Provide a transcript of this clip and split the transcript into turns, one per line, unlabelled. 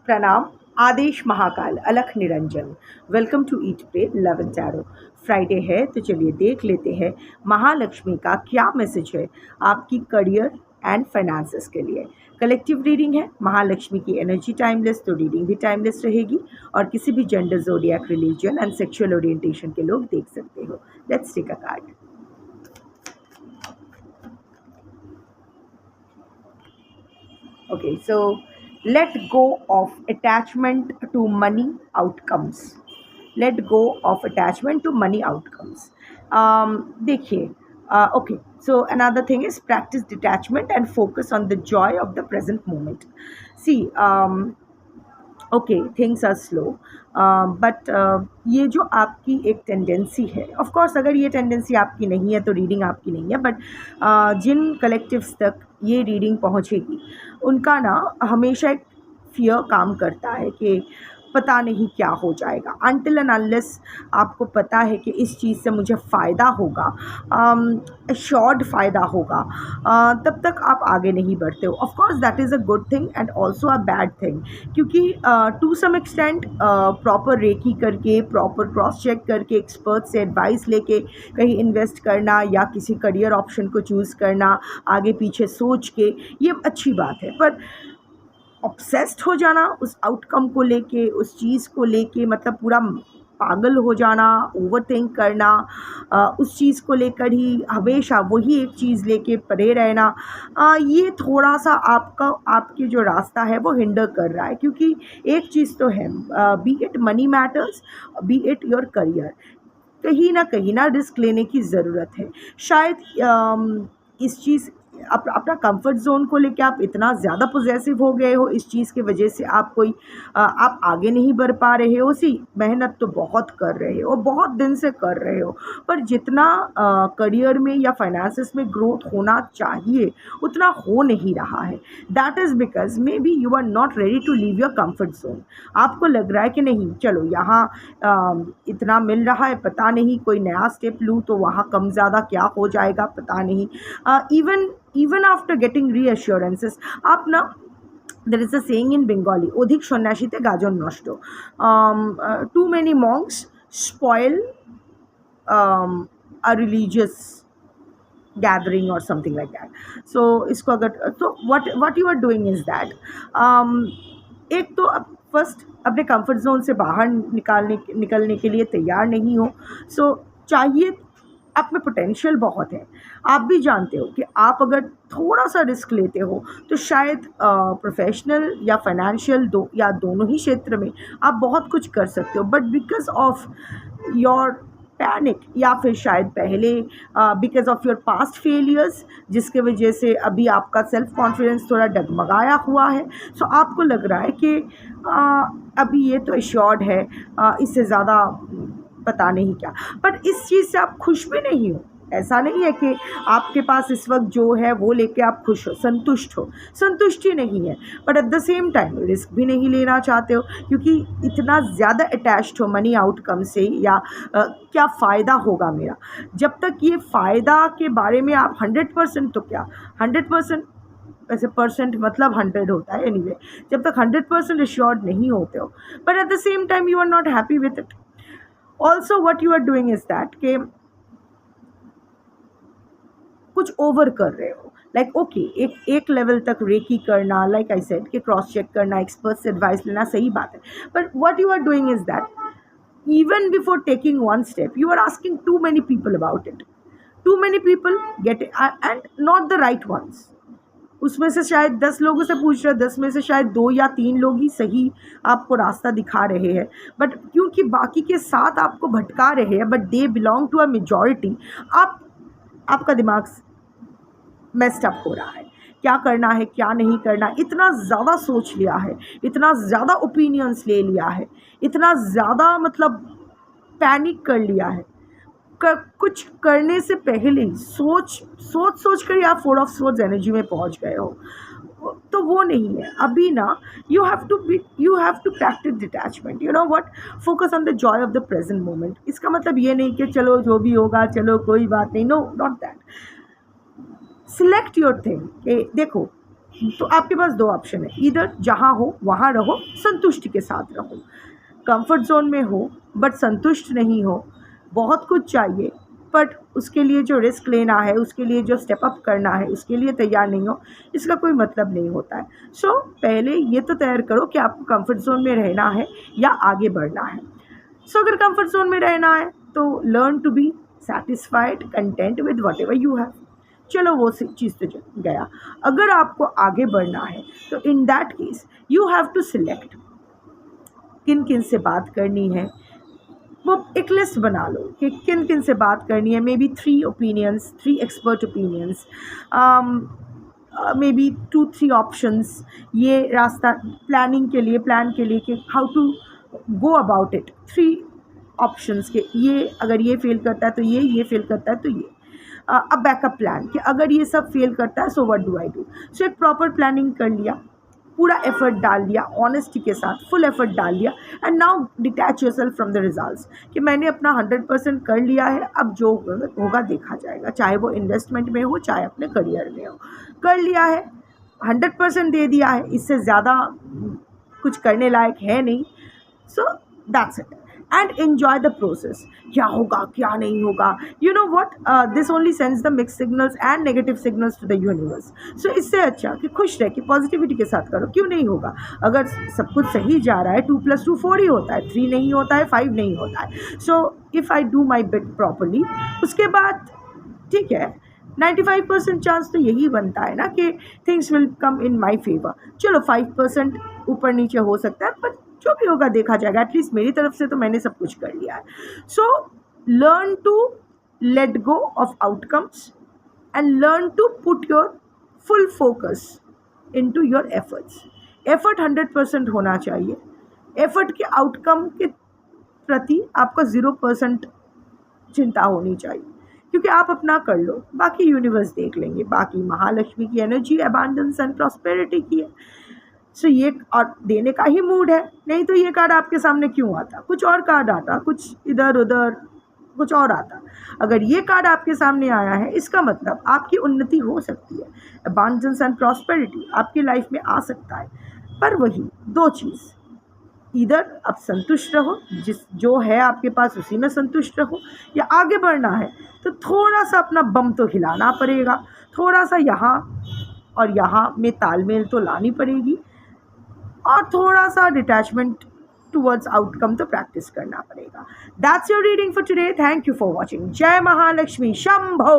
प्रणाम। आदेश महाकाल अलख निरंजन। Welcome to eat pray love and tarot. Friday है तो चलिए देख लेते हैं महालक्ष्मी का क्या मैसेज है आपकी करियर एंड फाइनेंसेस के लिए। कलेक्टिव रीडिंग है, महालक्ष्मी की एनर्जी टाइमलेस, तो रीडिंग भी टाइमलेस रहेगी और किसी भी gender, zodiac, religion and sexual orientation के लोग देख सकते हो। Let's take a card. Okay, so let go of attachment to money outcomes. Let go of attachment to money outcomes. देखिए, okay. So another thing is practice detachment and focus on the joy of the present moment. See, okay, things are slow, but ये जो आपकी एक tendency है, of course अगर ये tendency आपकी नहीं है तो रीडिंग आपकी नहीं है, बट जिन कलेक्टिव्स तक ये रीडिंग पहुंचेगी उनका ना हमेशा एक फियर काम करता है कि पता नहीं क्या हो जाएगा। अनटिल एंड अनलेस आपको पता है कि इस चीज़ से मुझे फ़ायदा होगा, एश्योर्ड फ़ायदा होगा, तब तक आप आगे नहीं बढ़ते हो। Of course that is a good thing and also a bad thing, क्योंकि to some extent proper recce करके, प्रॉपर क्रॉस चेक करके, एक्सपर्ट से एडवाइस लेके कहीं इन्वेस्ट करना या किसी करियर ऑप्शन को चूज़ करना आगे पीछे सोच के, ये अच्छी बात है। पर ऑब्सेस्ड हो जाना उस आउटकम को लेके, उस चीज़ को लेके, मतलब पूरा पागल हो जाना, ओवरथिंक करना, उस चीज़ को लेकर ही हमेशा वही एक चीज़ लेके पड़े रहना, ये थोड़ा सा आपका आपके जो रास्ता है वो हिंडर कर रहा है। क्योंकि एक चीज़ तो है, B it money matters, B it your career, कहीं ना रिस्क लेने की ज़रूरत है। शायद इस चीज़ अपना कंफर्ट जोन को लेके आप इतना ज़्यादा पॉजेसिव हो गए हो, इस चीज़ की वजह से आप आगे नहीं बढ़ पा रहे हो। मेहनत तो बहुत कर रहे हो, बहुत दिन से कर रहे हो, पर जितना करियर में या फाइनेंसेस में ग्रोथ होना चाहिए उतना हो नहीं रहा है। That is because maybe you are not ready to leave your comfort zone. आपको लग रहा है कि नहीं, चलो यहाँ इतना मिल रहा है, पता नहीं कोई नया स्टेप लूँ तो वहाँ कम ज़्यादा क्या हो जाएगा, पता नहीं। even after getting reassurances, आप ना, there is a saying in Bengali, অধিক সন্ন্যাসীতে গাজন নষ্ট। Too many monks spoil a religious gathering or something like that. So इसको अगर, so what you are doing is that, एक तो फर्स्ट अपने कंफर्ट जोन से बाहर निकलने के लिए तैयार नहीं हो। सो चाहिए, आप में पोटेंशियल बहुत है, आप भी जानते हो कि आप अगर थोड़ा सा रिस्क लेते हो तो शायद प्रोफेशनल या फाइनेंशियल दोनों ही क्षेत्र में आप बहुत कुछ कर सकते हो। But because of your panic, या फिर शायद पहले because of your past failures, जिसके वजह से अभी आपका सेल्फ कॉन्फिडेंस थोड़ा डगमगाया हुआ है। सो आपको लग रहा है कि अभी ये तो एश्योर्ड है, इससे ज़्यादा पता नहीं क्या। बट इस चीज़ से आप खुश भी नहीं हो। ऐसा नहीं है कि आपके पास इस वक्त जो है वो लेके आप खुश हो, संतुष्टि नहीं है। But at the same time risk भी नहीं लेना चाहते हो, क्योंकि इतना ज़्यादा अटैच्ड हो मनी आउटकम से, या क्या फ़ायदा होगा मेरा। जब तक ये फ़ायदा के बारे में आप 100%, तो क्या 100%, ऐसे परसेंट मतलब 100 होता है एनीवे, जब तक 100% एश्योर्ड नहीं होते हो, but at the same time you are not happy with it. Also what you are doing is that कि कुछ ओवर कर रहे हो। लाइक ओके, एक लेवल तक रेकी करना, लाइक आई सेड कि क्रॉस चेक करना, एक्सपर्ट से एडवाइस लेना, सही बात है। But what you are doing is that even before taking one step you are asking too many people about it, too many people get it, and not the right ones। उसमें से शायद 10 लोगों से पूछ रहे, 10 में से शायद 2 या 3 लोग ही सही आपको रास्ता दिखा रहे हैं, बट क्योंकि बाकी के 7 आपको भटका रहे हैं, but they belong to a majority, आपका दिमाग मेस्ड अप हो रहा है। क्या करना है, क्या नहीं करना, इतना ज़्यादा सोच लिया है, इतना ज़्यादा ओपिनियंस ले लिया है, इतना ज़्यादा मतलब पैनिक कर लिया है, कुछ करने से पहले ही सोच कर आप 4 ऑफ सोर्ड्स एनर्जी में पहुंच गए हो। तो वो नहीं है अभी ना। You have to practice detachment, you know what, focus on the joy of the present moment. इसका मतलब ये नहीं कि चलो जो भी होगा चलो कोई बात नहीं, no, not that. Select your thing. देखो, तो आपके पास दो ऑप्शन है, इधर जहाँ हो वहाँ रहो, संतुष्टि के साथ रहो। कंफर्ट जोन में हो बट संतुष्ट नहीं हो, बहुत कुछ चाहिए बट उसके लिए जो रिस्क लेना है, उसके लिए जो स्टेप अप करना है, उसके लिए तैयार नहीं हो, इसका कोई मतलब नहीं होता है। सो पहले ये तो तैयार करो कि आपको कंफर्ट जोन में रहना है या आगे बढ़ना है। सो अगर कंफर्ट जोन में रहना है तो learn to be satisfied, content with whatever you have. चलो वो चीज़ तो गया। अगर आपको आगे बढ़ना है तो in that case you have to select किन किन से बात करनी है। वो एक लिस्ट बना लो कि किन किन से बात करनी है, maybe 3 opinions, 3 expert opinions, maybe 2-3 options. ये रास्ता प्लानिंग के लिए, प्लान के लिए कि how to go about it, 3 options के ये अगर ये फेल करता है तो ये फेल करता है तो ये। अब बैकअप प्लान कि अगर ये सब फेल करता है so what do I do. So एक प्रॉपर प्लानिंग कर लिया, पूरा एफर्ट डाल दिया, ऑनेस्टी के साथ फुल एफर्ट डाल लिया, and now detach yourself from the results कि मैंने अपना 100% कर लिया है, अब जो होगा देखा जाएगा, चाहे वो इन्वेस्टमेंट में हो चाहे अपने करियर में हो। कर लिया है, 100% दे दिया है, इससे ज़्यादा कुछ करने लायक है नहीं। So that's it, and enjoy the process. क्या होगा क्या नहीं होगा, you know what, this only sends the mix signals and negative signals to the universe. So इससे अच्छा कि खुश रह के पॉजिटिविटी के साथ करो, क्यों नहीं होगा। अगर सब कुछ सही जा रहा है 2+2 4 ही होता है, 3 नहीं होता है, 5 नहीं होता है। So if I do my bit properly, उसके बाद ठीक है 95% चांस तो यही बनता है ना कि things will come in my favour. चलो 5% ऊपर नीचे हो सकता है, पर जो भी होगा देखा जाएगा। एटलीस्ट मेरी तरफ से तो मैंने सब कुछ कर लिया है। So learn to let go of outcomes and learn to put your full focus in to your efforts. Effort 100% होना चाहिए। एफर्ट के आउटकम के प्रति आपका 0% चिंता होनी चाहिए, क्योंकि आप अपना कर लो, बाकी यूनिवर्स देख लेंगे। बाकी महालक्ष्मी की एनर्जी अबंडेंस एंड प्रॉस्पेरिटी की है। सो ये और देने का ही मूड है, नहीं तो ये कार्ड आपके सामने क्यों आता, कुछ और कार्ड आता, कुछ इधर उधर कुछ और आता। अगर ये कार्ड आपके सामने आया है, इसका मतलब आपकी उन्नति हो सकती है, अबंडेंस एंड प्रॉस्पेरिटी आपकी लाइफ में आ सकता है। पर वही दो चीज़, इधर आप संतुष्ट रहो, जो है आपके पास उसी में संतुष्ट रहो, या आगे बढ़ना है तो थोड़ा सा अपना बम तो हिलाना पड़ेगा, थोड़ा सा यहाँ और यहाँ में तालमेल तो लानी पड़ेगी, और थोड़ा सा डिटैचमेंट टुवर्ड्स आउटकम तो प्रैक्टिस करना पड़ेगा। That's your reading for today. Thank you for watching. जय महालक्ष्मी शंभो।